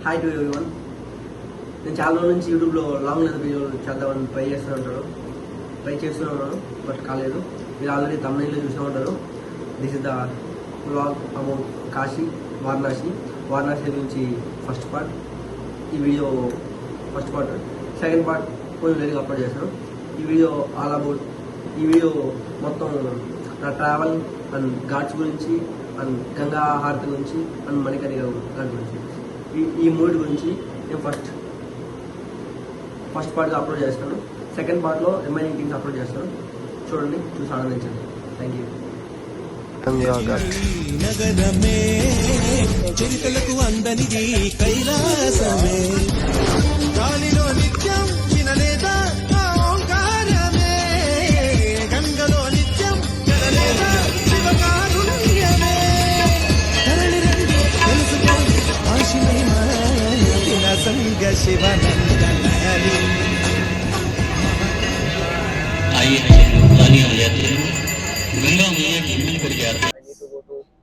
Hi to everyone. నేను చాలా రోజుల నుంచి యూట్యూబ్లో లాంగ్ లెంత్ వీడియోలు చేద్దామని ట్రై చేస్తూనే ఉన్నాను, బట్ కాలేదు. మీరు ఆల్రెడీ తమిళలో చూసే ఉంటారు. This is the vlog about Kashi, Varanasi గురించి ఫస్ట్ పార్ట్. ఈ video first part. Second part కొంచెం లేట్గా అప్లోడ్ చేస్తాను. ఈ వీడియో మొత్తం నా ట్రావెల్ అండ్ ఘాట్స్ గురించి అండ్ గంగా హారతి గురించి అండ్ మణికర్ణిక ఘాట్ గురించి, ఈ మూడు గురించి నేను ఫస్ట్ పార్ట్గా అప్లోడ్ చేస్తాను. సెకండ్ పార్ట్లో రిమైనింగ్ థింగ్స్ అప్లోడ్ చేస్తాను. చూడండి, చూసి ఆనందించండి. Thank you. నగరమే చరితలకు అందనిది కైలాసమే, గాలిలో నిత్యం వినలేదా ఓంకారమే, గంగలో నిత్యం జలలేదా శివకారుణ్యమే, తరలి రండి తెలుసుకో ఆశిమైన సంగ శివనందనలి.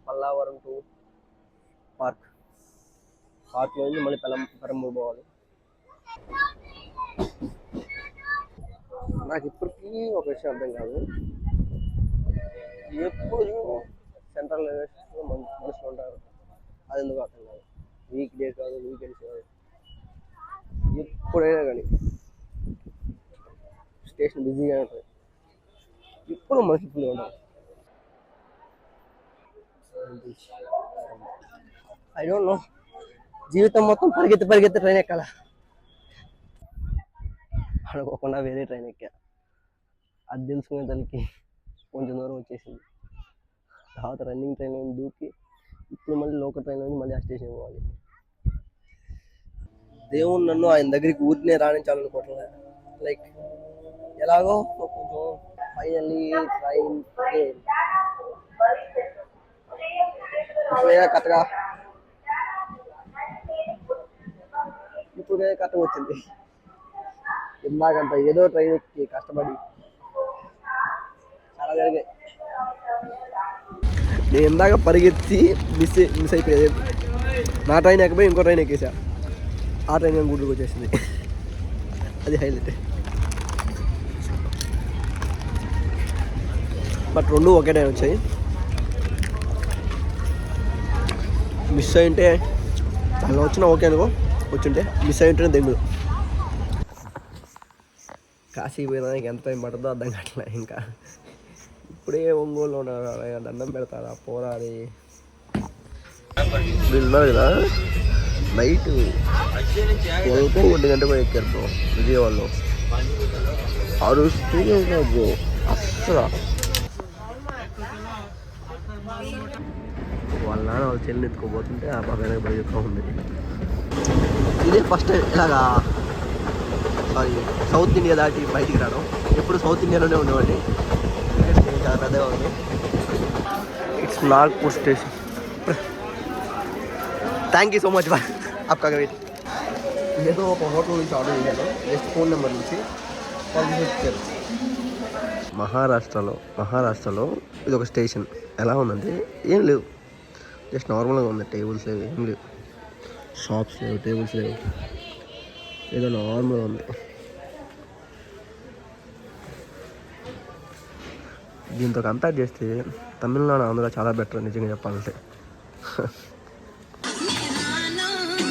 పల్లావరం టు పార్క్లో నుంచి మళ్ళీ పెరంబూర్ పోవాలి. నాకు ఇప్పటికీ ఒక విషయం అర్థం కాదు, ఎప్పుడు సెంట్రల్ రైల్వే స్టేషన్లో మనుషులు ఉంటారు. అది ఎందుకు అర్థం కాదు. వీక్ డే కాదు, వీకెండ్స్ కాదు, ఎప్పుడైనా కానీ స్టేషన్ బిజీగా ఉంటుంది. ఇప్పుడు మనుషులు ఉంటారు. ఐ డోంట్ నో, జీవితం మొత్తం పరిగెత్తి ట్రైన్ ఎక్కాల, అనుకోకుండా వేరే ట్రైన్ ఎక్కా. అది తెలుసుకునే తనకి కొంచెం దూరం వచ్చేసింది. తర్వాత రన్నింగ్ ట్రైన్ దూకి ఇప్పుడు మళ్ళీ లోకల్ ట్రైన్ నుంచి మళ్ళీ ఆ స్టేషన్ పోవాలి. దేవుడు నన్ను ఆయన దగ్గరికి ఊరినే రాణించాలనుకోవట్లే. లైక్ ఎలాగో కొంచెం ఫైనల్లీ ట్రైన్ కరెక్ట్గా ఇప్పుడే కరెక్ట్గా వచ్చింది. ఇందాకంట ఏదో ట్రైన్ ఎక్కి కష్టపడి చాలా జరిగాయి. నేను ఇందాక పరిగెత్తి మిస్ అయిపోయేది. నా ట్రైన్ ఎక్కిపోయి ఇంకో ట్రైన్ ఎక్కేసా. ఆ ట్రైన్ కానీ గుడ్లకు వచ్చేసింది. అది హైలైట్. బట్ రెండు ఒకే టైం వచ్చాయి. మిస్ అయింటే అలా వచ్చినా ఓకే అనుకో, వచ్చుంటే మిస్ అయింటేనే దెంగులు. కాశీ పోయినాక ఎంత టైం పడుతుందో అర్థం కావట్లే. ఇంకా ఇప్పుడే ఒంగోలు ఉన్నారు, దండం పెడతారా పోరాది. ఉన్నారు కదా, నైట్ 1 గంట పోయి ఎక్కారు బ్రో విజయవాడలో. అరుస్తూ బ్రో అస్సలు. వాళ్ళ నాన్న వాళ్ళ చెల్లిని ఎత్తుకోబోతుంటే ఆ పక్కన పరిగెత్తుకో ఉంది. ఇదే ఫస్ట్ టైం ఇలాగా సౌత్ ఇండియా దాటి బయటికి రావడం. ఎప్పుడు సౌత్ ఇండియాలోనే ఉండేవాడిని. చాలా పెద్దగా ఉంది. It's Nagpur station. Thank you so much bye. आपका वेट. ఏదో ఒక హోటల్ నుంచి ఆర్డర్ చేశాను, జస్ట్ ఫోన్ నెంబర్ నుంచి ఇచ్చారు. మహారాష్ట్రలో ఇది ఒక స్టేషన్. ఎలా ఉందంటే ఏం లేవు, జస్ట్ నార్మల్గా ఉంది. టేబుల్స్ లేవు, ఏం లేవు, షాప్స్ లేవు, టేబుల్స్ లేవు, ఏదో నార్మల్గా ఉంది. దీంతో కంపేర్ చేస్తే తమిళనాడు, ఆంధ్ర చాలా బెటర్ నిజంగా చెప్పాలంటే.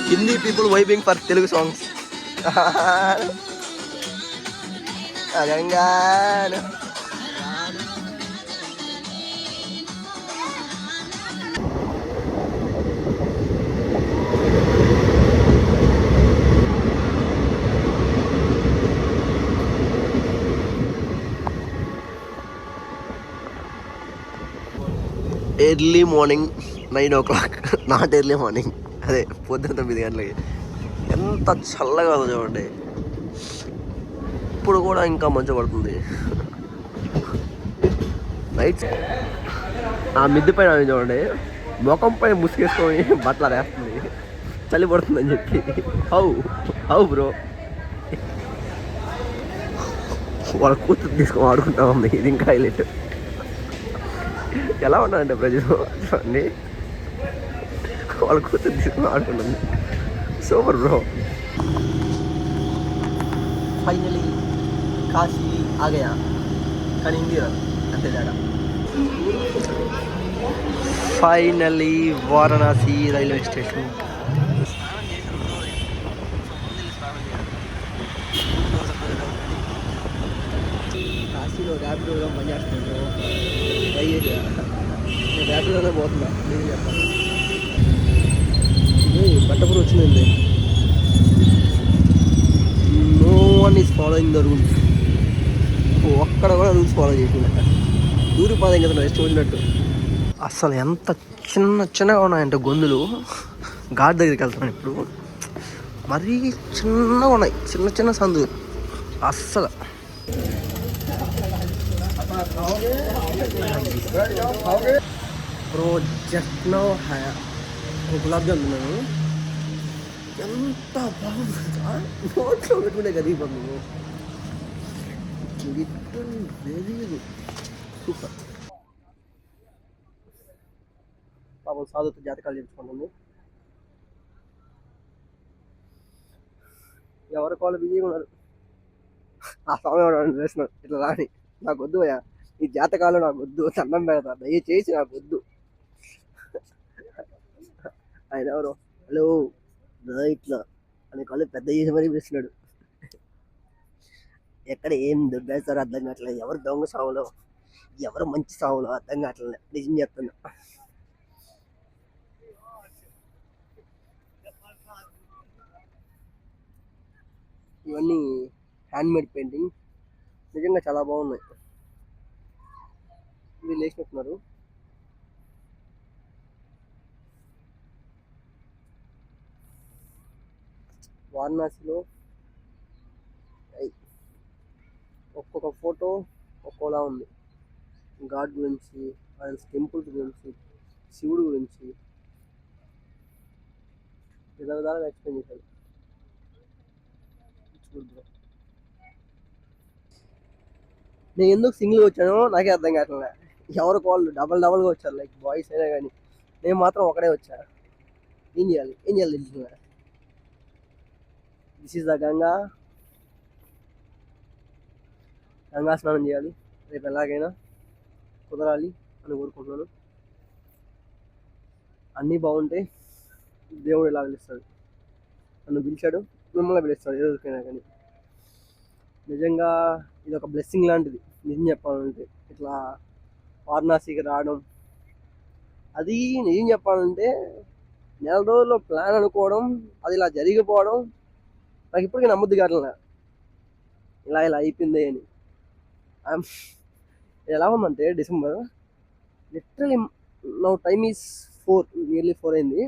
Hindi people vibing for Telugu songs. Early morning 9 o'clock, not early morning, అదే పొద్దున 9 గంటలకి. ఎంత చల్లగా ఉందో చూడండి. ఇప్పుడు కూడా ఇంకా మంచు పడుతుంది. నైట్ ఆ మిద్ది పైన చూడండి, ముఖం పైన ముసుగేసుకొని బట్టలు వేస్తుంది, చలి పడుతుందని చెప్పి. హౌ బ్రో, వాళ్ళ కూతురు తీసుకొని ఆడుకుంటా ఉంది. ఇది ఇంకా హైలైట్. ఎలా ఉన్నారంటే ప్రజలు చూడండి, వాళ్ళ కూతురు తీసుకుని ఆడుకుంటుంది. Super bro. ఫైనలీ కాశీ ఆగయా, కానీ ఇండియా అంతే తేడా. Finally Varanasi railway station. కాశీలో ర్యాపిడోగా పనిచేస్తున్నాను. ట్రై చేసి ర్యాపిడోనే పోతున్నా. నేను చెప్పాను బట్టపురం వచ్చిందండి. No one is following the rules. ఒక్కడ కూడా రూల్స్ ఫాలో చేసిందట. దూరిపోదాం కదా ఇష్టం వచ్చినట్టు. అసలు ఎంత చిన్నగా ఉన్నాయంటే గొంతులు. ఘాట్ దగ్గరికి వెళ్తున్నాను ఇప్పుడు. మరీ చిన్నగా ఉన్నాయి, చిన్న సందులు అస్సలు. Bro just now gulab jam తిన్నాను. ఎంత బాగుందా, నోట్లో పెట్టుకుంటే కదిగిపోతుంది. Very good, super. పాపం సాధుతో జాతకాలు చెప్పుకుంటుంది. ఎవరి కాళ్ళు బిజీగా ఉన్నారు. ఆ స్వామి వేస్తున్నాడు ఇట్లా రాని. నాకు వద్దు అయ్యా, ఈ జాతకాలు నాకు వద్దు, దండం పెడతా దయచేసి నాకు వద్దు. ఆయన ఎవరు, హలో ఇట్లా అని కాళ్ళు పెద్ద చేసి మరీ పిలుస్తున్నాడు. ఎక్కడ ఏం దుర్గేస్తారో అర్థం కావట్లేదు. ఎవరు దొంగ సావులో, ఎవరు మంచి సావులో అర్థం కావట్లేదు. నిజం చెప్తున్నా. ఇవన్నీ హ్యాండ్మేడ్ పెయింటింగ్, నిజంగా చాలా బాగున్నాయి. వీళ్ళు వేసినట్టున్నారు. వారణాసిలో ఒక్కొక్క ఫోటో ఒక్కోలా ఉంది. గాడ్ గురించి, ఆయన టెంపుల్స్ గురించి, శివుడు గురించి విధాలుగా ఎక్స్ప్లెయిన్ చేశారు. నేను ఎందుకు సింగిల్గా వచ్చానో నాకే అర్థం కావట్లే. ఎవరు కాళ్ళు డబల్గా వచ్చారు, లైక్ బాయ్స్ అయినా కానీ. నేను మాత్రం ఒకడే వచ్చా. ఏం చేయాలి తెలుసుకున్నా. దిస్ ఈజ్ ద గంగా స్నానం చేయాలి రేపు ఎలాగైనా కుదరాలి అని కోరుకుంటున్నాను. అన్నీ బాగుంటే దేవుడు ఇలా పిలుస్తాడు. నన్ను పిలిచాడు, మిమ్మల్ని పిలుస్తాడు ఏ రోజుకైనా కానీ. నిజంగా ఇది ఒక బ్లెస్సింగ్ లాంటిది. నిజం చెప్పాలంటే ఇట్లా వారణాసికి రావడం, అది నిజం చెప్పాలంటే నెల రోజుల్లో ప్లాన్ అనుకోవడం, అది ఇలా జరిగిపోవడం నాకు ఇప్పటికీ నమ్మద్దు కావట్లే. ఇలా అయిపోయింది అని. ఎలా ఉందంటే December literally now time is 4, nearly 4 అయింది.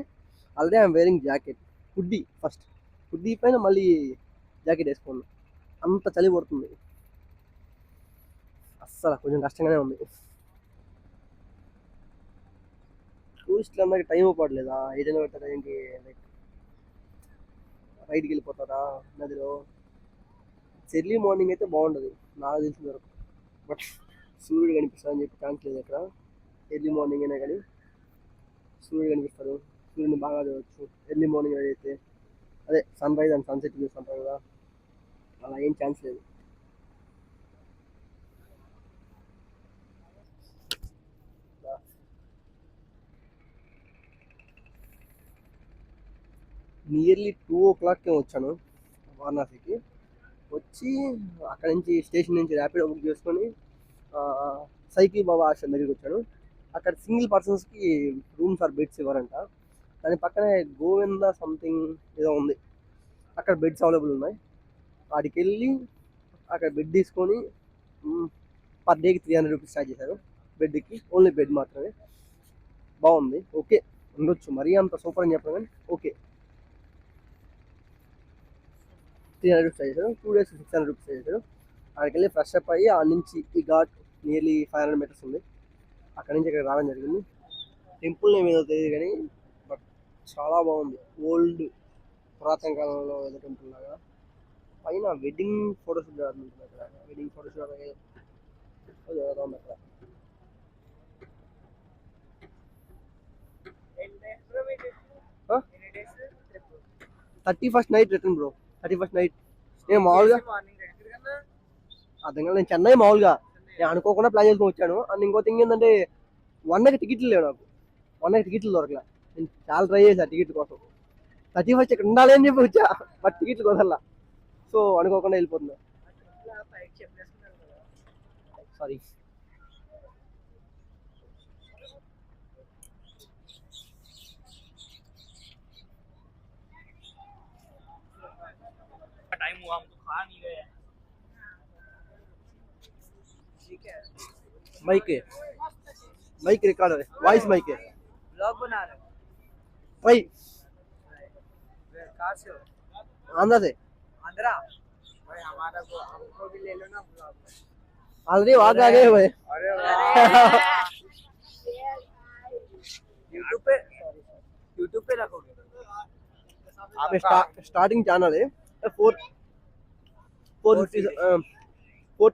Already I'm wearing jacket. Hoodie పైన మళ్ళీ జాకెట్ వేసుకోండి. అంత చలి పడుతుంది. అస్సలు కొంచెం కష్టంగానే ఉంది. టూరిస్టులు అందరికి టైం పడలేదా? ఏదైనా పెట్టారా ఏంటి? లైక్ రైడ్కి వెళ్ళిపోతారా నదిలో? ఎర్లీ మార్నింగ్ అయితే బాగుంటుంది నాకు తెలిసిన వరకు. బట్ సూర్యుడు కనిపిస్తాడని చెప్పి ఛాన్స్ లేదు అక్కడ. ఎర్లీ మార్నింగ్ అయినా కానీ సూర్యుడు కనిపిస్తారు, సూర్యుడిని బాగా చూడవచ్చు ఎర్లీ మార్నింగ్ అయితే. అదే సన్ రైజ్ అండ్ సన్సెట్ చూస్తుంటారు కదా, అలా ఏం ఛాన్స్ లేదు. నియర్లీ 2 o'clock వచ్చాను వారణాసికి. వచ్చి అక్కడి నుంచి స్టేషన్ నుంచి ర్యాపిడో బుక్ చేసుకొని సైకిల్ బాబా ఆశ్రమం దగ్గరికి వచ్చాను. అక్కడ సింగిల్ పర్సన్స్కి రూమ్స్ ఆర్ బెడ్స్ ఇవ్వరంట. దాని పక్కనే గోవింద సంథింగ్ ఏదో ఉంది, అక్కడ బెడ్స్ అవైలబుల్ ఉన్నాయి. వాడికి వెళ్ళి అక్కడ బెడ్ తీసుకొని పర్ డేకి 300 రూపీస్ ఛార్జ్ చేశారు బెడ్కి. ఓన్లీ బెడ్ మాత్రమే. బాగుంది, ఓకే ఉండొచ్చు. మరీ అంత సూపర్ అని చెప్పాను కానీ ఓకే. 300 రూపీస్ ఛార్జ్ చేశారు. 2 days 600 రూపీస్ ఛార్జ్ చేశారు. అక్కడికి వెళ్ళి ఫ్రెష్ అప్ అయ్యి ఆ నుంచి ఈ ఘాట్ నియర్లీ 500 meters ఉంది. అక్కడి నుంచి ఇక్కడ రావడం జరిగింది. టెంపుల్ నేమ్ ఏదో తెలియదు కానీ బట్ చాలా బాగుంది. ఓల్డ్ పురాతన కాలంలో ఏదో టెంపుల్ లాగా. పైన వెడ్డింగ్ ఫోటోషూట్ జరుగుతుంది అక్కడ. వెడ్డింగ్ ఫోటోషూట్ జరుగుతుంది అక్కడ. 31st night return bro. 31st night నేను మామూలుగా అర్థం కాదు, నేను చెన్నై మామూలుగా నేను అనుకోకుండా ప్లాన్ చేసుకొని వచ్చాను. అండ్ ఇంకో థింగ్ ఏంటంటే 1 టికెట్లు లేవు నాకు. 1 టికెట్లు దొరకలే. నేను చాలా ట్రై చేశాను టికెట్ కోసం. 31st ఇక్కడ ఉండాలి అని చెప్పి వచ్చా, బట్ టికెట్లు కుదరలా. సో అనుకోకుండా వెళ్ళిపోతున్నా. సారీ. टाइम हुआ हम तो खा नहीं गए। ठीक है माइक है, माइक रिकॉर्डर है, वॉइस माइक है, ब्लॉग बना रहे हो भाई कहाँ से हो? आंध्रा से. आंध्रा भाई हमारा को हमको भी ले लो ना ब्लॉग में। ऑलरेडी वहां आ गए हुए. अरे यूट्यूब पे रखोगे आप स्टार्टिंग चैनल है, फोर्थ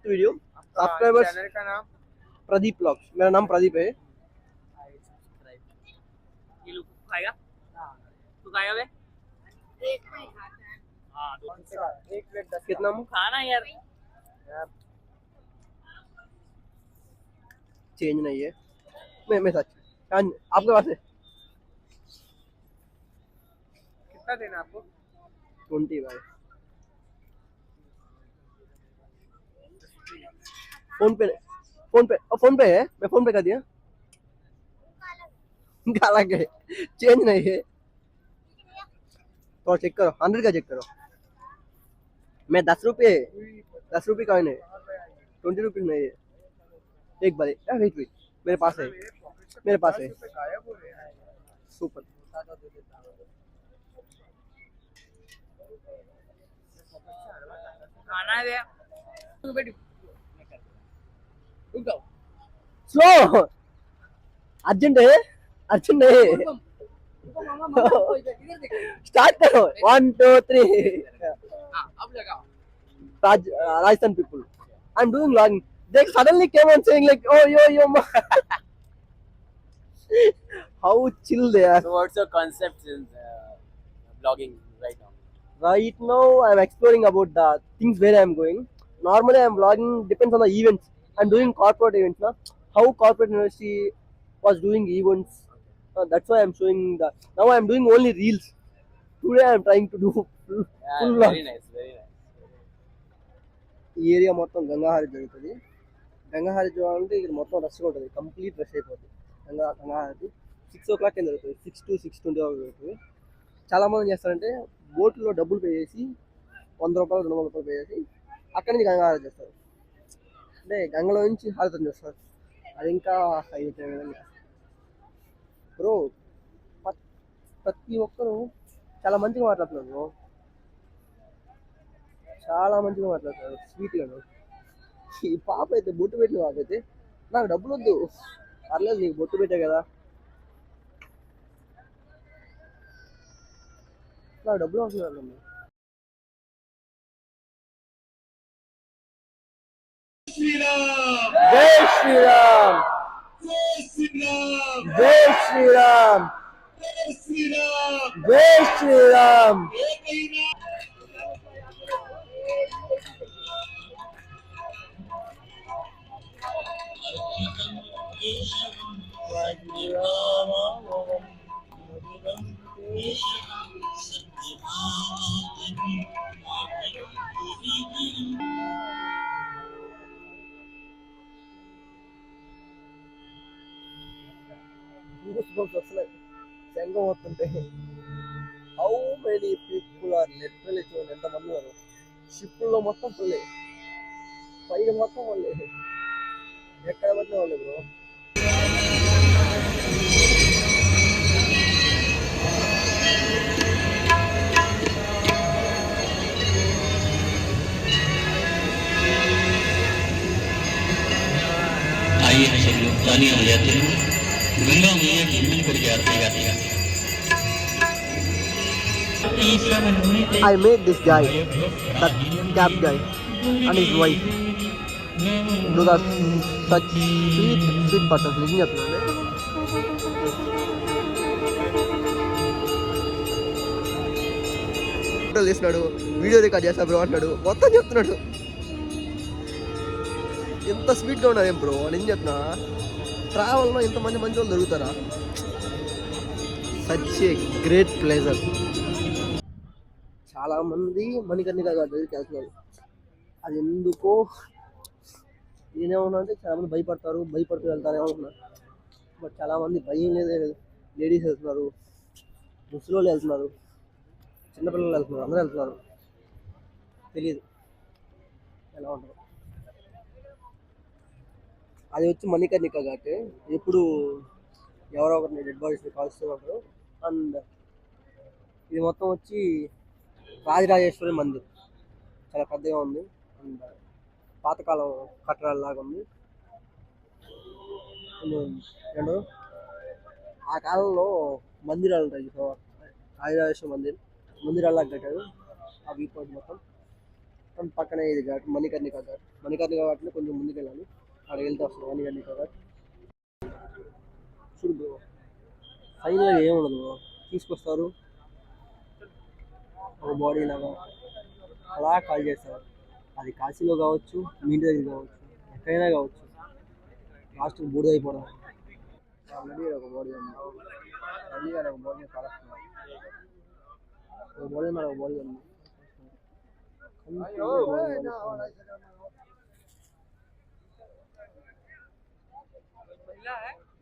वीडियो. सब्सक्राइबर्स चैनल का नाम प्रदीप ब्लॉग्स. मेरा नाम प्रदीप है. ये लोग खाएगा तू खाएगा बे हाँ एक प्लेट 10 कितना मुंह खाना यार चेंज नहीं है. मैं सच आपके पास है कितना देना आपको 20 भाई. फोन पे है. मैं फोन पे कर दिया. काला के चेंज नहीं है तो चेक करो. 100 का चेक करो. मैं 10 रुपये कॉइन है, 20 रुपीज नहीं है. एक बार वेट मेरे पास है सुपर. खाना है भैया स्लो अर्जेंट है स्टार्ट करो. 1 2 3. अब लगाओ Rajasthan people. I'm doing vlogging. They suddenly came on saying like, oh yo how chill they are. So what's your concept in vlogging right now? Right now I'm exploring about the things where I'm going. Normally I'm vlogging depends on the events. I'm doing corporate events now. How corporate industry was doing events. That's why I'm showing the. Now I'm doing only reels. Today I'm trying to do full vlog. Very nice. ఈ area మొత్తం గంగాహారతి జరుగుతుంది. గంగాహారతి చూడాలంటే ఇక్కడ మొత్తం రష్గా ఉంటుంది, complete rush అయిపోతుంది. Ganga Harathi 6 o'clock జరుగుతుంది, 6 to 6:20 వరకు జరుగుతుంది. చాలామంది ఏం చేస్తారంటే బోట్లో డబ్బులు పే చేసి 100 రూపాయలు 200 రూపాయలు పే చేసి అక్కడి నుంచి గంగాహారతి చేస్తారు. అంటే గంగలో నుంచి హారతి చేస్తారు. అది ఇంకా హైలైట్ అయ్యే విధంగా బ్రో ప్రతి ఒక్కరు చాలా మంచిగా మాట్లాడుతున్నారు బ్రో, చాలా మంచిగా మాట్లాడతారు స్వీట్గాను. ఈ పాప అయితే బొట్టు పెట్టిన పాప అయితే నాకు డబ్బులు వద్దు, పర్లేదు నీకు బొట్టు పెట్టే కదా, నాకు డబ్బులు వస్తున్నారు. జై శ్రీరామ్, జై శ్రీరామ్, జై శ్రీరామ్. వస్తున్నాయి శంఖం వస్తుంటే. How many people are literally చూడండి ఎంతమంది ఉన్నారు. షిప్పుల్లో మొత్తం ఫుల్లే, పైన మొత్తం వాళ్ళే, ఎక్కడ పట్టిన వాళ్ళే బ్రో. आइए हम सब लोग तालियां बजाते हैं गंगा मैया की मिलकर के आरती गाते हैं. I met this guy, that cab guy, and his wife. Those are such sweet persons. నిజం చెప్తున్నాను. ఫోటోలు తీస్తున్నాడు, వీడియో రికార్డ్ చేస్తా బ్రో అంటున్నాడు, మొత్తం చెప్తున్నాడు. ఎంత స్వీట్గా ఉన్నారు ఏం బ్రో అని ఏం చెప్తున్నా. ట్రావెల్లో ఇంతమంది మంచి వాళ్ళు దొరుకుతారా? Such a great pleasure. చాలామంది మణికర్ణిక దగ్గరికి వెళ్తున్నారు. అది ఎందుకో నేనేమన్నా అంటే చాలామంది భయపడుతూ వెళ్తారేమో అనుకున్నారు. బట్ చాలామంది భయం లేదు, లేడీస్ వెళ్తున్నారు, ముసలోళ్ళు వెళ్తున్నారు, చిన్నపిల్లలు వెళ్తున్నారు, అందరూ వెళ్తున్నారు. తెలియదు ఎలా ఉంటారు. అది వచ్చి మణికర్ణిక ఘాట్. ఎప్పుడు ఎవరో ఒకరిని డెడ్ బాడీస్ని కాల్స్తూ ఉంటారు. అండ్ ఇది మొత్తం వచ్చి రాజరాజేశ్వరి మందిర్, చాలా పెద్దగా ఉంది. అండ్ పాతకాలం కట్టడాలాగా ఉంది. అండ్ ఆ కాలంలో మందిరాలు ఉంటాయి, రాజరాజేశ్వరి మందిరాలాగా కట్టారు. ఆ వ్యూ పాయింట్ మొత్తం. అండ్ పక్కనే ఇది ఘాట్, మణికర్ణిక ఘాట్. మణికర్ణిక ఘాట్లో కొంచెం ముందుకు వెళ్ళాలి, అక్కడికి వెళ్తే వస్తుంది మణికర్ణిక ఘాట్. చూడు బ్రో, ఫైనల్గా ఏముండదు, తీసుకొస్తారు ఒక బాడీ లాగా అలా కాల్ చేస్తారు. అది కాశీలో కావచ్చు, మీ ఇంటి దగ్గర కావచ్చు, ఎక్కడైనా కావచ్చు, లాస్ట్ బూడిద అయిపోవడం. ఆల్రెడీ ఒక బాడీ ఉంది, అది ఒక బాడీని కాలుస్తున్నారు. ఒక బాడీ మీద ఒక బాడీ ఉంది.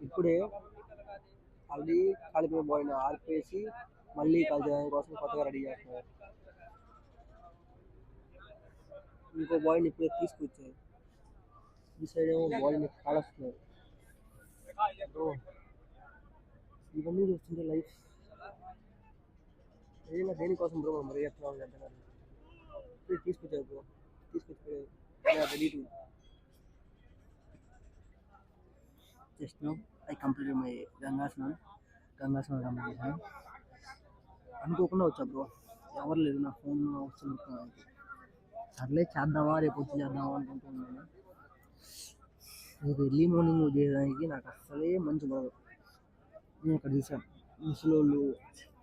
ఇప్పుడే ఆల్రెడీ కాలిపోయిన బాడీని ఆర్పేసి మళ్ళీ కాల్చడానికి కోసం కొత్తగా రెడీ చేస్తున్నారు. ఇంకో బాడీని ఇప్పుడే తీసుకొచ్చారు. ఈ సైడ్ ఏమో బాడీని కాలుస్తున్నారు. ఇవన్నీ చూస్తుంటే లైఫ్ ఏదైనా దేనికోసం బ్రో మనం పరిగెత్తున్నాం అంటే తీసుకొచ్చారు బ్రో, తీసుకొచ్చి ready to just now I completed my Ganga స్నానం కంప్లీట్ చేశాను. అనుకోకుండా వచ్చా బ్రో, ఎవరు లేదు, నా ఫోన్ వస్తున్నాను. సర్లే చేద్దామా, రేపు వచ్చి చేద్దామా అనుకుంటున్నాను. రేపు ఎర్లీ మార్నింగ్ చేయడానికి నాకు అస్సలే మంచి బాగు. నేను ఇక్కడ చూసాను ముసలోళ్ళు,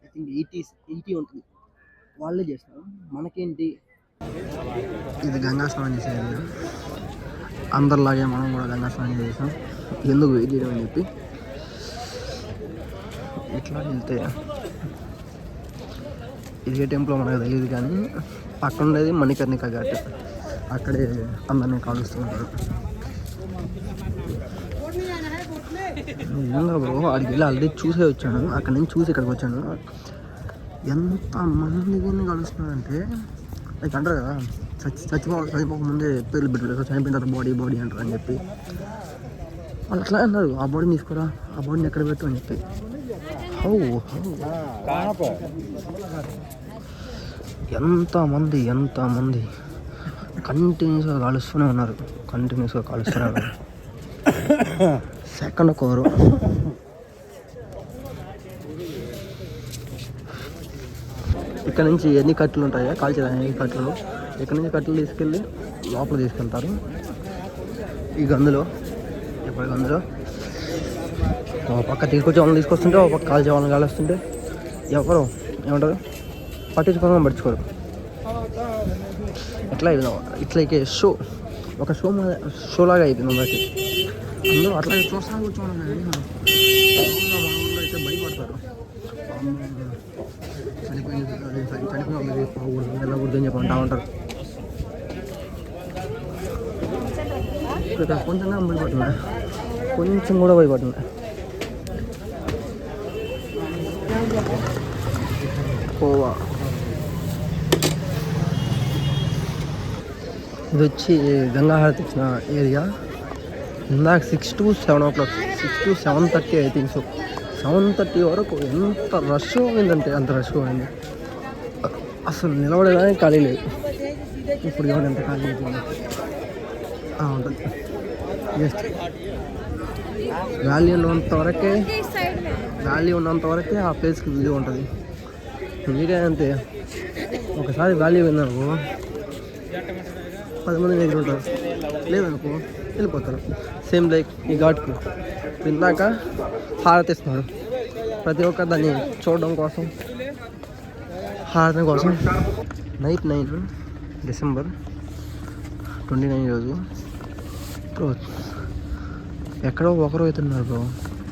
ఐ థింక్ 80 ఉంటుంది, వాళ్ళే చేస్తారు. మనకేంటి, ఇది గంగా స్నానం చేసేది. అందరిలాగే మనం కూడా గంగా స్నానం చేసాం. ఎందుకు వెయిట్ చేయడం అని చెప్పి ఇట్లా వెళ్తే ఇదే టెంపుల్ మనకు తెలియదు, కానీ పక్కన ఉండేది మణికర్ణిక ఘాట్. అక్కడే అందరినీ కాలుస్తున్నారు. ఏంగా బ్రో, అక్కడికి వెళ్ళి ఆల్రెడీ చూసే వచ్చాను. అక్కడి నుంచి చూసి ఇక్కడికి వచ్చాను. ఎంత మందిని కలుస్తున్నారంటే లైక్ అంటారు కదా, చచ్చిపోక ముందే పేర్లు పెట్టారు, చనిపోయిన తర్వాత బాడీ అంటారు అని చెప్పి. వాళ్ళు అట్లా అన్నారు, ఆ బాడీని తీసుకురా, ఆ బాడీని ఎక్కడ పెట్టు అని చెప్పి. ఎంతమంది కంటిన్యూస్గా కాలుస్తూనే ఉన్నారు. సెకండ్ ఒకరు. ఇక్కడ నుంచి ఎన్ని కట్టెలు ఉంటాయో కాల్చేదాన్ని, కట్టెలు ఇక్కడ నుంచి కట్టెలు తీసుకెళ్ళి లోపల తీసుకెళ్తారు. ఈ గందులో ఒక పక్క తీసుకొచ్చే వాళ్ళని తీసుకొస్తుంటే, ఒక పక్క కాల్చే వాళ్ళని కాలుస్తుంటే ఎవరు ఏమంటారు పట్టించుకోరు. ఇట్లా ఒక షో లాగా అయిపోయింది అందరికి. అందరూ అట్లాగే చూస్తా కూర్చోండి. అయితే భయపడతారు, చనిపోయిన వాళ్ళకి పోకూడదు, వెళ్ళకూడదు అని చెప్పి అంటూ ఉంటారు. కొంచెం కూడా భయపడుతున్నా. గోవా ఇది వచ్చి గంగా హారతి ఇచ్చిన ఏరియా. ఇందాక 6 to 7 o'clock, 6 to 7:30 I think. So 7:30 వరకు ఎంత రష్ అయిందంటే అంత రష్ అయింది, అసలు నిలబడేదానికి ఖాళీ లేదు. ఇప్పుడు ఎవరు ఎంత ఖాళీ అయిపోయింది ఉంటుంది. జస్ట్ వ్యాలీ ఉన్నంత వరకే ఆ ప్లేస్కి విలువ ఉంటుంది. మీరే అంతే, ఒకసారి వ్యాలీ విన్నాను 10 మంది దగ్గర ఉంటారు, లేదనుకో వెళ్ళిపోతారు. సేమ్ లైక్ ఈ ఘాట్కి విన్నాక హారతి ఇస్తున్నారు. ప్రతి ఒక్క దాన్ని చూడడం కోసం, హారతి కోసం నైట్ 9 డిసెంబర్ 29 రోజు బ్రో. ఎక్కడో ఒకరు అవుతున్నారు బ్రో.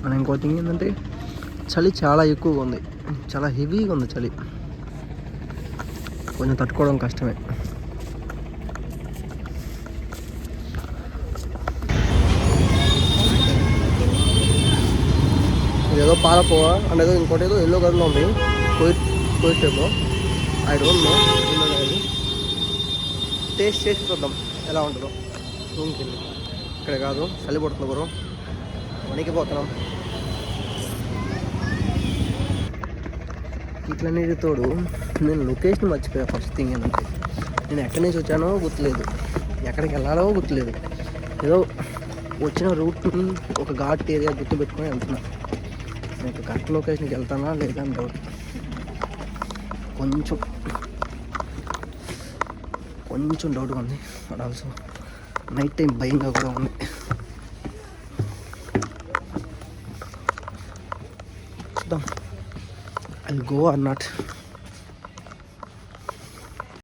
మనం ఇంకో థింగ్ ఏంటంటే చలి చాలా ఎక్కువగా ఉంది, చాలా హెవీగా ఉంది చలి, కొంచెం తట్టుకోవడం కష్టమే. ఇదేదో పాలకోవా అండ్ ఏదో ఇంకోటి ఏదో ఎల్లో కలర్లో ఉంది, కోయి టైప్లో. ఐ డోంట్ నో టేస్ట్ చేసి చూద్దాం ఎలా ఉంటుందో. రూమ్కి వెళ్ళి ఇక్కడ కాదు, చలి పడుతుంది బ్రో, వణికిపోతున్నాం. ఇట్లనేది తోడు నేను లొకేషన్ మర్చిపోయా. ఫస్ట్ థింగ్ ఏంటంటే నేను ఎక్కడి నుంచి వచ్చానో గుర్తులేదు, ఎక్కడికి వెళ్ళాలో గుర్తులేదు. ఏదో వచ్చిన రూట్ని ఒక ఘాట్ ఏరియా గుర్తుపెట్టుకొని వెళ్తున్నా. నేను కరెక్ట్ లొకేషన్కి వెళ్తానా లేదా అని డౌట్. కొంచెం డౌట్గా ఉంది. అండ్ ఆల్సో నైట్ టైం భయంగా కూడా ఉంది. చూద్దాం ఐ గో ఆర్ నాట్.